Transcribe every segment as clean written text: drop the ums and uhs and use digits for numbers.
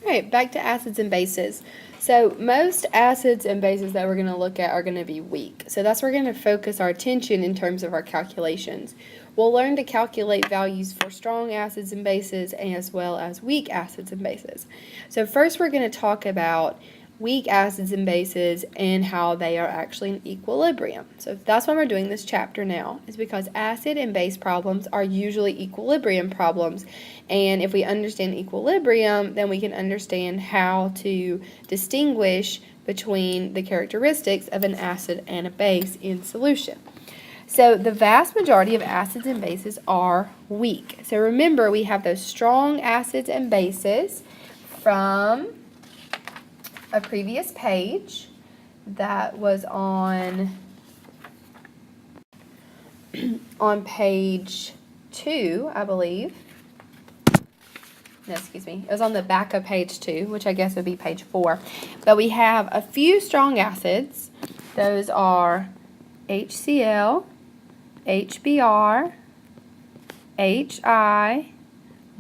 All right, back to acids and bases. So most acids and bases that we're going to look at are going to be weak. So that's where we're going to focus our attention in terms of our calculations. We'll learn to calculate values for strong acids and bases as well as weak acids and bases. So first we're going to talk about weak acids and bases and how they are actually in equilibrium. So that's why we're doing this chapter now, is because acid and base problems are usually equilibrium problems. And if we understand equilibrium, then we can understand how to distinguish between the characteristics of an acid and a base in solution. So the vast majority of acids and bases are weak. So remember, we have those strong acids and bases from a previous page that was on page 2, I believe. No, excuse me. It was on the back of page 2, which I guess would be page 4. But we have a few strong acids. Those are HCl, HBr, HI,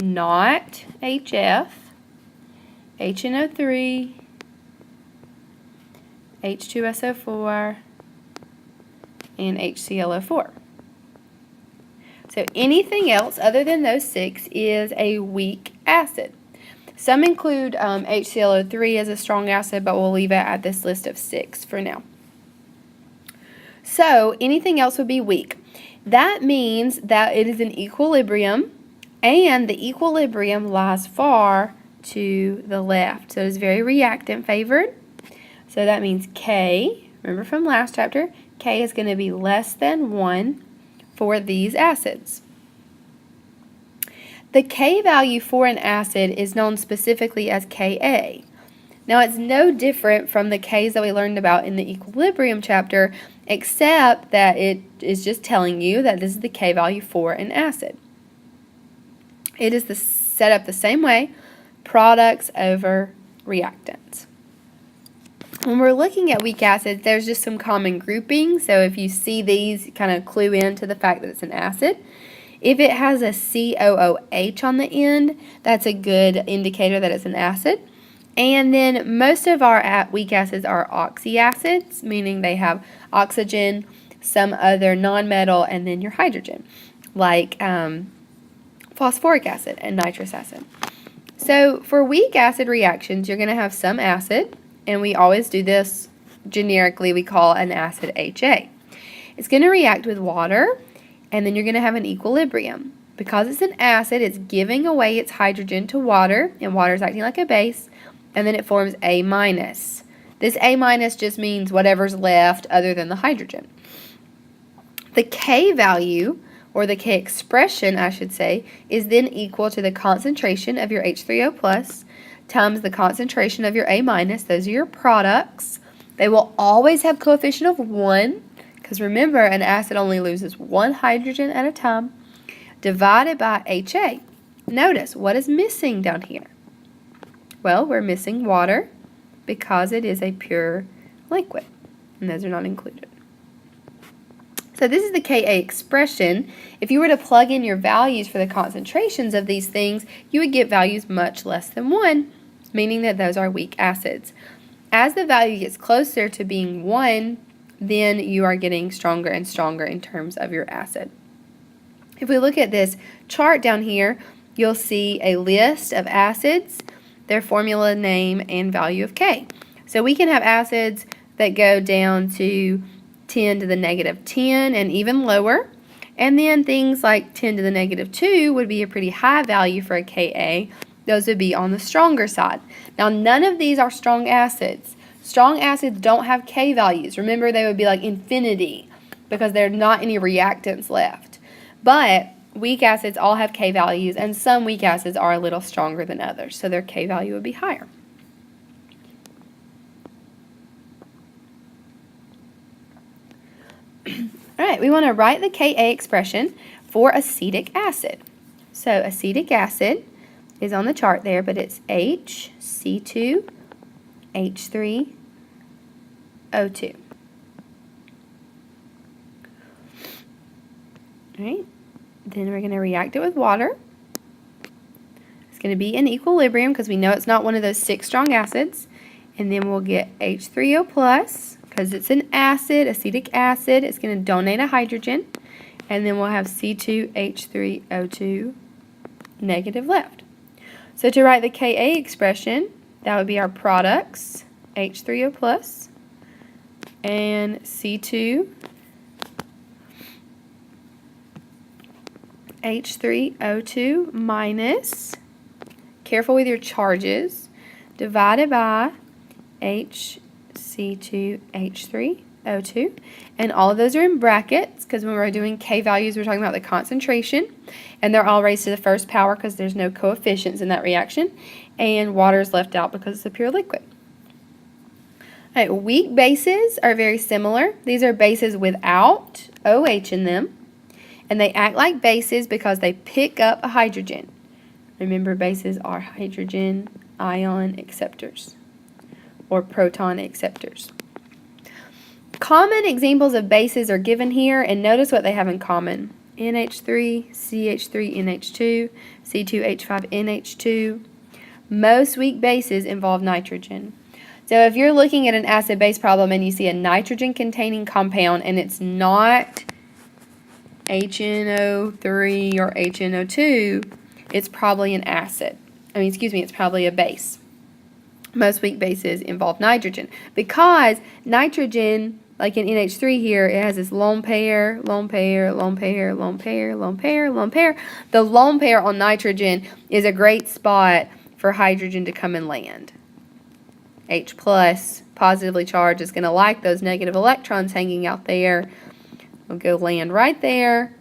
not HF, HNO3, H2SO4, and HClO4. So anything else other than those 6 is a weak acid. Some include HClO3 as a strong acid, but we'll leave it at this list of 6 for now. So anything else would be weak. That means that it is in equilibrium, and the equilibrium lies far to the left. So it is very reactant favored. So that means K, remember from last chapter, K is going to be less than 1 for these acids. The K value for an acid is known specifically as Ka. Now it's no different from the Ks that we learned about in the equilibrium chapter, except that it is just telling you that this is the K value for an acid. It is set up the same way, products over reactants. When we're looking at weak acids, there's just some common groupings. So if you see these, kind of clue into the fact that it's an acid. If it has a COOH on the end, that's a good indicator that it's an acid. And then most of our weak acids are oxyacids, meaning they have oxygen, some other nonmetal, and then your hydrogen, like phosphoric acid and nitrous acid. So for weak acid reactions, you're going to have some acid, and we always do this generically, we call an acid HA. It's going to react with water, and then you're going to have an equilibrium. Because it's an acid, it's giving away its hydrogen to water, and water is acting like a base, and then it forms A-. This A- just means whatever's left other than the hydrogen. The K value, or the K expression, I should say, is then equal to the concentration of your H3O plus times the concentration of your A-. Those are your products. They will always have coefficient of 1, because remember, an acid only loses 1 hydrogen at a time, divided by HA. Notice, what is missing down here? Well, we're missing water because it is a pure liquid, and those are not included. So this is the Ka expression. If you were to plug in your values for the concentrations of these things, you would get values much less than 1, meaning that those are weak acids. As the value gets closer to being 1, then you are getting stronger and stronger in terms of your acid. If we look at this chart down here, you'll see a list of acids, their formula name, and value of K. So we can have acids that go down to 10 to the negative 10 and even lower. And then things like 10 to the negative 2 would be a pretty high value for a Ka. Those would be on the stronger side. Now, none of these are strong acids. Strong acids don't have K values. Remember, they would be like infinity because there are not any reactants left. But weak acids all have K values, and some weak acids are a little stronger than others, so their K value would be higher. All right, we want to write the Ka expression for acetic acid. So acetic acid is on the chart there, but it's HC2, H3, O2. All right, then we're going to react it with water. It's going to be in equilibrium because we know it's not one of those 6 strong acids. And then we'll get H3O plus because it's an acid, acetic acid. It's going to donate a hydrogen. And then we'll have C2H3O2 negative left. So to write the Ka expression, that would be our products, H3O plus and C2H3O2 minus, careful with your charges, divided by HC2H3O2. And all of those are in brackets because when we're doing K values, we're talking about the concentration. And they're all raised to the first power because there's no coefficients in that reaction. And water is left out because it's a pure liquid. All right, weak bases are very similar. These are bases without OH in them. And they act like bases because they pick up a hydrogen. Remember, bases are hydrogen ion acceptors or proton acceptors. Common examples of bases are given here, and notice what they have in common. NH3, CH3NH2, C2H5NH2. Most weak bases involve nitrogen. So if you're looking at an acid-base problem and you see a nitrogen-containing compound and it's not HNO3 or HNO2, it's probably an acid. It's probably a base. Most weak bases involve nitrogen because nitrogen, like in NH3 here, it has this lone pair, lone pair, lone pair, lone pair, lone pair, lone pair. The lone pair on nitrogen is a great spot for hydrogen to come and land. H plus, positively charged, is going to like those negative electrons hanging out there. We'll go land right there,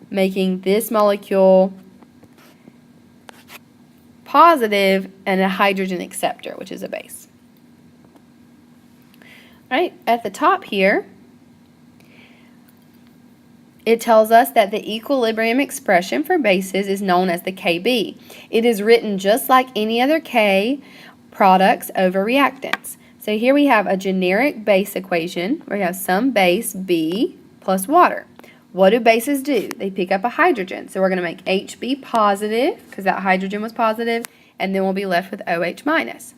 making this molecule positive and a hydrogen acceptor, which is a base. All right, at the top here, it tells us that the equilibrium expression for bases is known as the Kb. It is written just like any other K, products over reactants. So here we have a generic base equation where we have some base B plus water. What do bases do? They pick up a hydrogen. So we're going to make HB positive because that hydrogen was positive, and then we'll be left with OH minus.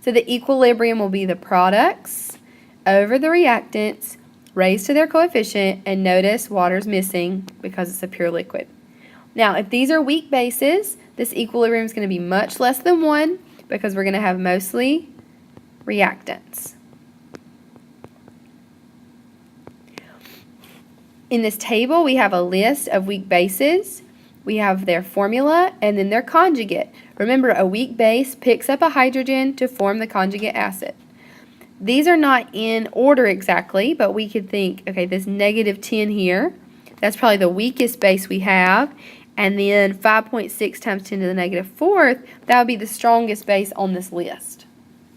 So the equilibrium will be the products over the reactants raised to their coefficient, and notice water's missing because it's a pure liquid. Now, if these are weak bases, this equilibrium is going to be much less than 1 because we're going to have mostly reactants. In this table, we have a list of weak bases. We have their formula and then their conjugate. Remember, a weak base picks up a hydrogen to form the conjugate acid. These are not in order exactly, but we could think, okay, this negative 10 here, that's probably the weakest base we have. And then 5.6 times 10 to the negative 4th, that would be the strongest base on this list.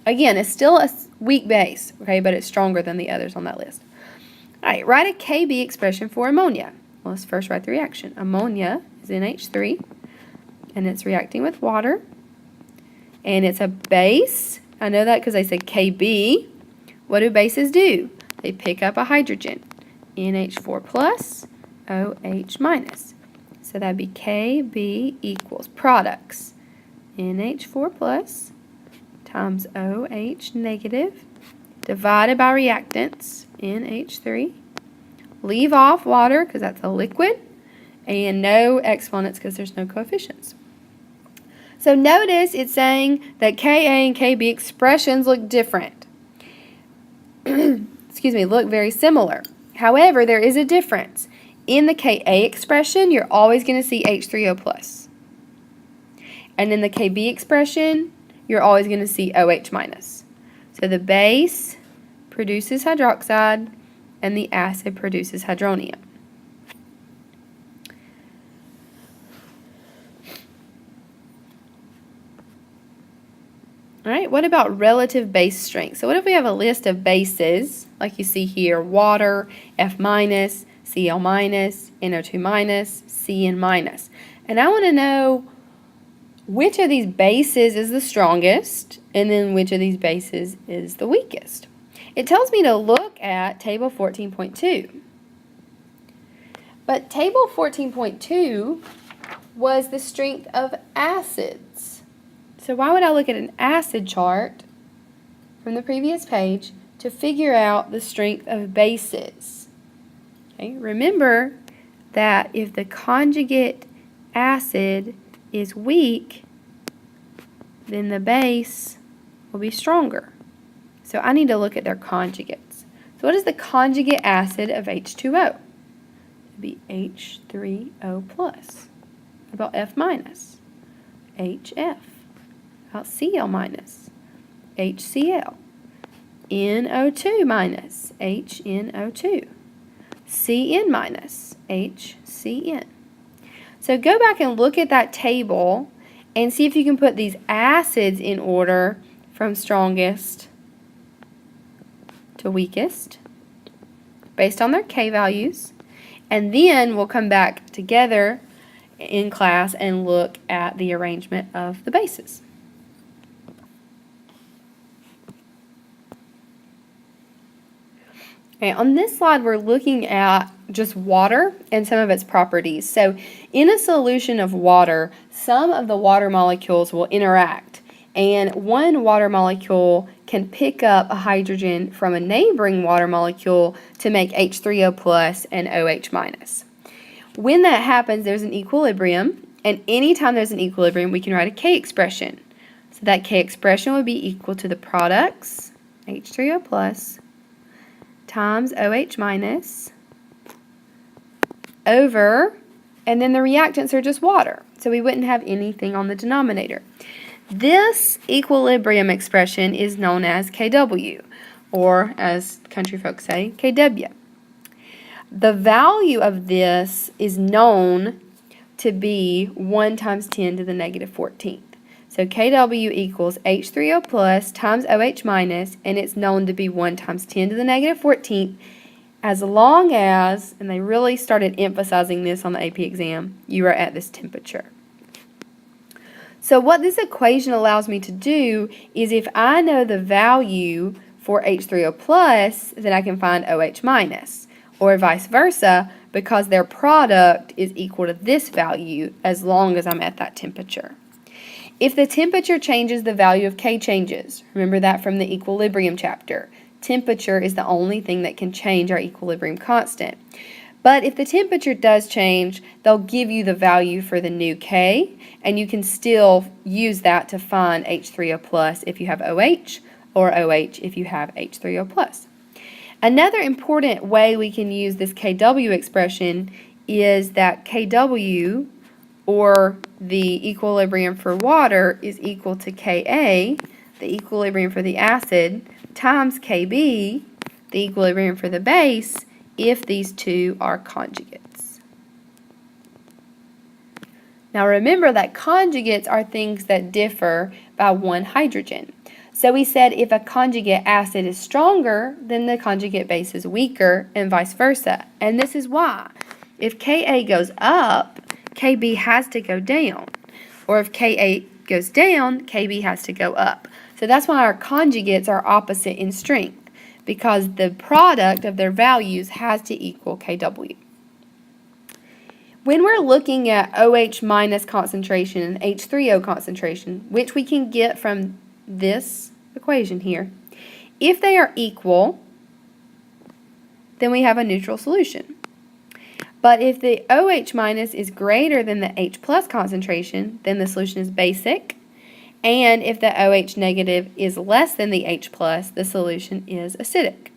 Again, it's still a weak base, okay, but it's stronger than the others on that list. All right, write a Kb expression for ammonia. Well, let's first write the reaction. Ammonia is NH3, and it's reacting with water. And it's a base. I know that because they said Kb. What do bases do? They pick up a hydrogen. NH4 plus, OH minus. So that'd be Kb equals products. NH4 plus times OH negative divided by reactants, NH3. Leave off water because that's a liquid, and no exponents because there's no coefficients. So notice it's saying that Ka and Kb expressions look different. Look very similar. However, there is a difference. In the Ka expression, you're always going to see H3O plus. And in the Kb expression, you're always going to see OH minus. So the base produces hydroxide and the acid produces hydronium. All right, what about relative base strength? So what if we have a list of bases, like you see here, water, F minus, Cl minus, NO2 minus, Cn minus. And I want to know which of these bases is the strongest, and then which of these bases is the weakest. It tells me to look at table 14.2. But table 14.2 was the strength of acids. So why would I look at an acid chart from the previous page to figure out the strength of bases? Okay, remember that if the conjugate acid is weak, then the base will be stronger. So I need to look at their conjugates. So what is the conjugate acid of H2O? It would be H3O+. What about F-, HF. About Cl-, HCl. NO2-, HNO2. Cn-, HCN. So go back and look at that table and see if you can put these acids in order from strongest to weakest based on their K values. And then we'll come back together in class and look at the arrangement of the bases. Okay, on this slide we're looking at just water and some of its properties. So in a solution of water, some of the water molecules will interact, and one water molecule can pick up a hydrogen from a neighboring water molecule to make H3O+ and OH-. When that happens, there's an equilibrium, and anytime there's an equilibrium, we can write a K expression. So that K expression would be equal to the products, H3O+, times OH- over, and then the reactants are just water, so we wouldn't have anything on the denominator. This equilibrium expression is known as Kw, or as country folks say, Kw. The value of this is known to be 1 times 10 to the negative 14th. So Kw equals H3O+ times OH-, and it's known to be 1 times 10 to the negative 14th, as long as, and they really started emphasizing this on the AP exam, you are at this temperature. So what this equation allows me to do is, if I know the value for H3O+, then I can find OH-, or vice versa, because their product is equal to this value as long as I'm at that temperature. If the temperature changes, the value of K changes. Remember that from the equilibrium chapter. Temperature is the only thing that can change our equilibrium constant. But if the temperature does change, they'll give you the value for the new K, and you can still use that to find H3O+ if you have OH, or OH if you have H3O+. Another important way we can use this Kw expression is that Kw, or the equilibrium for water, is equal to Ka, the equilibrium for the acid, times Kb, the equilibrium for the base, if these two are conjugates. Now remember that conjugates are things that differ by 1 hydrogen. So we said if a conjugate acid is stronger, then the conjugate base is weaker, and vice versa. And this is why. If Ka goes up, Kb has to go down. Or if Ka goes down, Kb has to go up. So that's why our conjugates are opposite in strength, because the product of their values has to equal Kw. When we're looking at OH- concentration and H3O concentration, which we can get from this equation here, if they are equal, then we have a neutral solution. But if the OH- is greater than the H+ concentration, then the solution is basic. And if the OH- is less than the H+, the solution is acidic.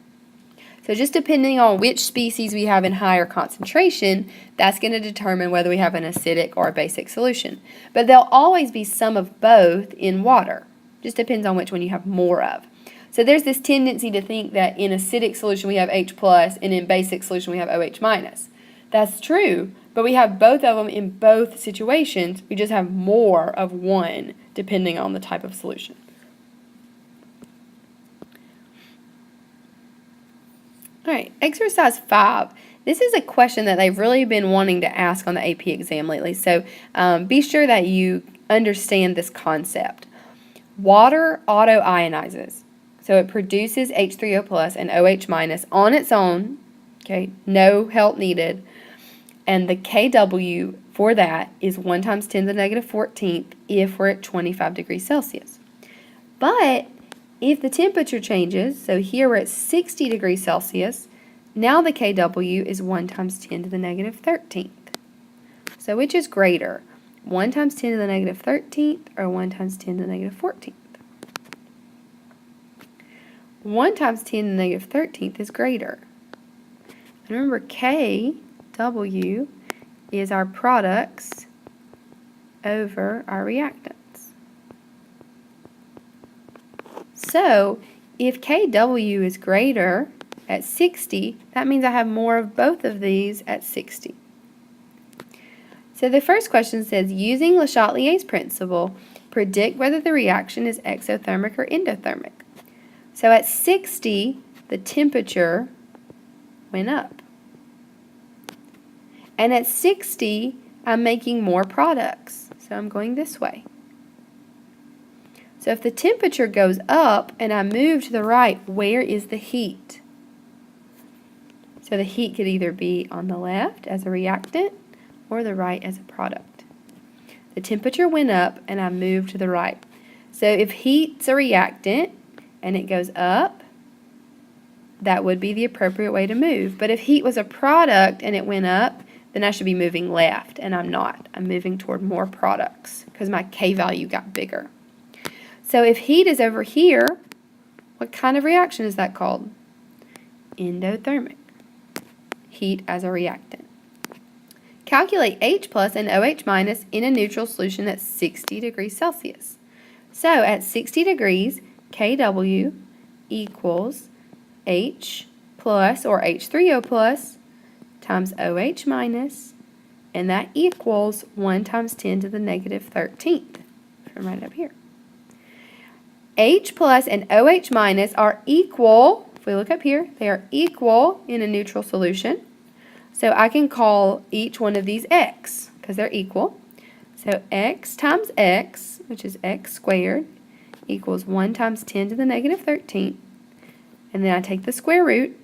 So just depending on which species we have in higher concentration, that's going to determine whether we have an acidic or a basic solution. But there'll always be some of both in water. Just depends on which one you have more of. So there's this tendency to think that in acidic solution we have H+, and in basic solution we have OH-. That's true, but we have both of them in both situations. We just have more of one depending on the type of solution. All right, exercise 5. This is a question that they've really been wanting to ask on the AP exam lately, so be sure that you understand this concept. Water auto-ionizes, so it produces H3O+ and OH- on its own, okay, no help needed, and the Kw for that is 1 times 10 to the negative 14th if we're at 25 degrees Celsius. But if the temperature changes, so here we're at 60 degrees Celsius, now the kW is 1 times 10 to the negative 13th. So which is greater, 1 times 10 to the negative 13th or 1 times 10 to the negative 14th? 1 times 10 to the negative 13th is greater. And remember, kW is our products over our reactants. So if kW is greater at 60, that means I have more of both of these at 60. So the first question says, using Le Chatelier's principle, predict whether the reaction is exothermic or endothermic. So at 60, the temperature went up. And at 60, I'm making more products. So I'm going this way. So if the temperature goes up and I move to the right, where is the heat? So the heat could either be on the left as a reactant or the right as a product. The temperature went up and I moved to the right. So if heat's a reactant and it goes up, that would be the appropriate way to move. But if heat was a product and it went up, then I should be moving left, and I'm not. I'm moving toward more products because my K value got bigger. So if heat is over here, what kind of reaction is that called? Endothermic. Heat as a reactant. Calculate H plus and OH minus in a neutral solution at 60 degrees Celsius. So at 60 degrees, kW equals H plus, or H3O plus, times OH minus, and that equals 1 times 10 to the negative 13th, from right up here. H plus and OH minus are equal, if we look up here, they are equal in a neutral solution. So I can call each one of these x, because they're equal. So x times x, which is x squared, equals 1 times 10 to the negative 13th. And then I take the square root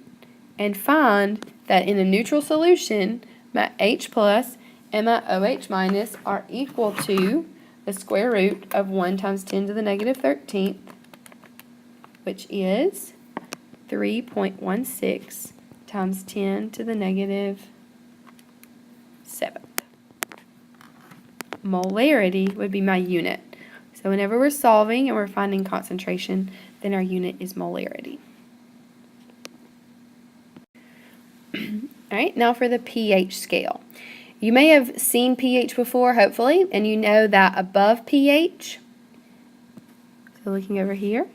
and find that in a neutral solution, my H plus and my OH minus are equal to the square root of 1 times 10 to the negative 13th, which is 3.16 times 10 to the negative 7th. Molarity would be my unit. So whenever we're solving and we're finding concentration, then our unit is molarity. All right, now for the pH scale. You may have seen pH before, hopefully, and you know that above pH, so looking over here,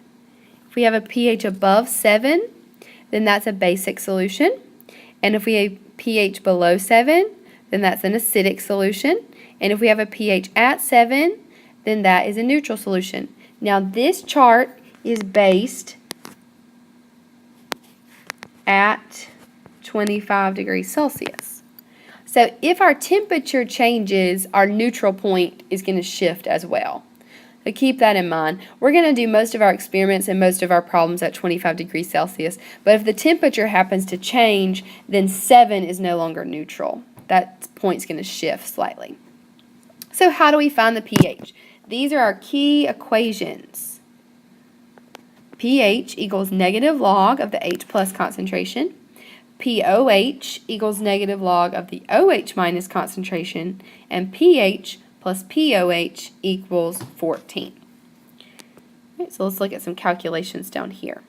if we have a pH above 7, then that's a basic solution. And if we have pH below 7, then that's an acidic solution. And if we have a pH at 7, then that is a neutral solution. Now this chart is based at 25 degrees Celsius. So if our temperature changes, our neutral point is going to shift as well. So keep that in mind. We're going to do most of our experiments and most of our problems at 25 degrees Celsius, but if the temperature happens to change, then 7 is no longer neutral. That point's going to shift slightly. So how do we find the pH? These are our key equations. pH equals negative log of the H plus concentration. pOH equals negative log of the OH minus concentration, and pH plus pOH equals 14. Okay, so let's look at some calculations down here.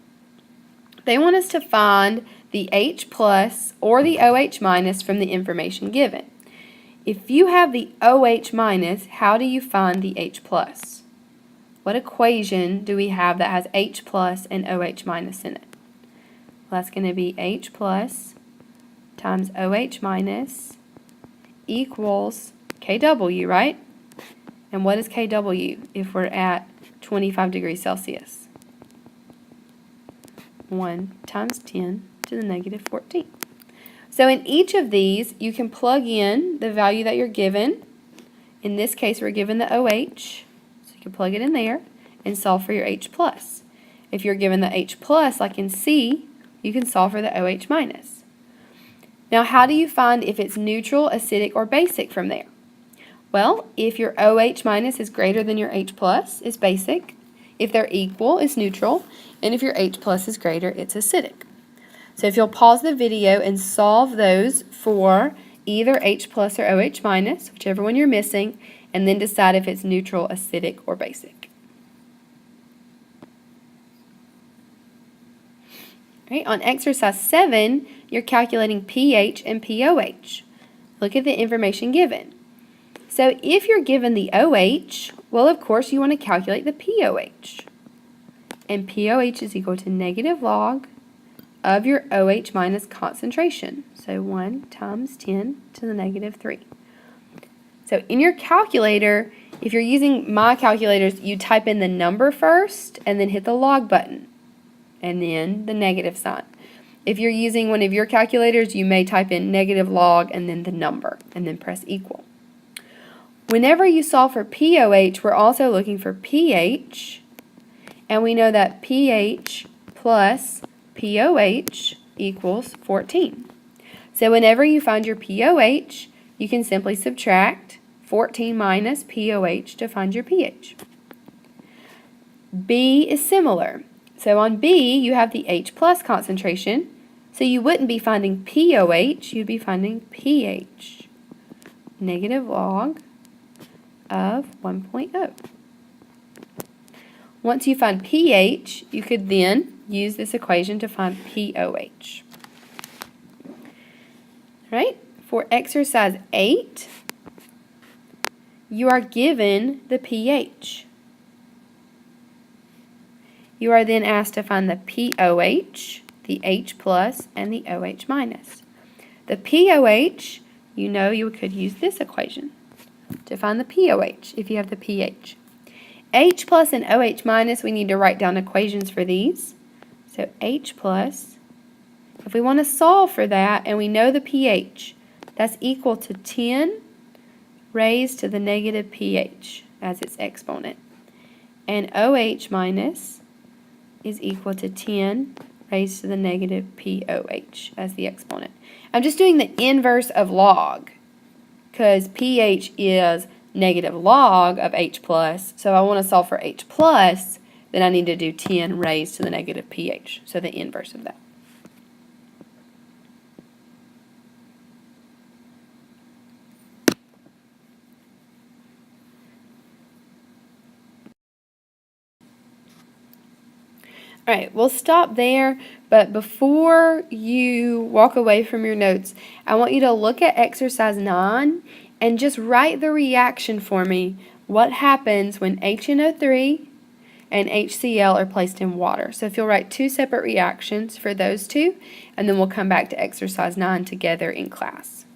They want us to find the H plus or the OH minus from the information given. If you have the OH minus, how do you find the H plus? What equation do we have that has H plus and OH minus in it? Well, that's going to be H plus times OH minus equals kW, right? And what is kW if we're at 25 degrees Celsius? 1 times 10 to the negative 14. So in each of these, you can plug in the value that you're given. In this case, we're given the OH, so you can plug it in there and solve for your H plus. If you're given the H plus, like in C, you can solve for the OH minus. Now, how do you find if it's neutral, acidic, or basic from there? Well, if your OH minus is greater than your H plus, it's basic. If they're equal, it's neutral. And if your H plus is greater, it's acidic. So if you'll pause the video and solve those for either H plus or OH minus, whichever one you're missing, and then decide if it's neutral, acidic, or basic. Right, on exercise 7, you're calculating pH and pOH. Look at the information given. So if you're given the OH, well, of course, you want to calculate the pOH. And pOH is equal to negative log of your OH minus concentration. So 1 times 10 to the negative 3. So in your calculator, if you're using my calculators, you type in the number first and then hit the log button and then the negative sign. If you're using one of your calculators, you may type in negative log and then the number and then press equal. Whenever you solve for pOH, we're also looking for pH, and we know that pH plus pOH equals 14. So whenever you find your pOH, you can simply subtract 14 minus pOH to find your pH. B is similar. So on B, you have the H plus concentration, so you wouldn't be finding pOH, you'd be finding pH. Negative log of 1.0. Once you find pH, you could then use this equation to find pOH. Right? For exercise 8, you are given the pH. You are then asked to find the pOH, the H plus, and the OH minus. The pOH, you know you could use this equation to find the pOH if you have the pH. H plus and OH minus, we need to write down equations for these. So H plus, if we want to solve for that and we know the pH, that's equal to 10 raised to the negative pH as its exponent. And OH minus is equal to 10 raised to the negative pOH as the exponent. I'm just doing the inverse of log because pH is negative log of H plus, so I want to solve for H plus, then I need to do 10 raised to the negative pH, so the inverse of that. All right, we'll stop there, but before you walk away from your notes, I want you to look at exercise 9 and just write the reaction for me. What happens when HNO3 and HCl are placed in water? So if you'll write 2 separate reactions for those two, and then we'll come back to exercise 9 together in class.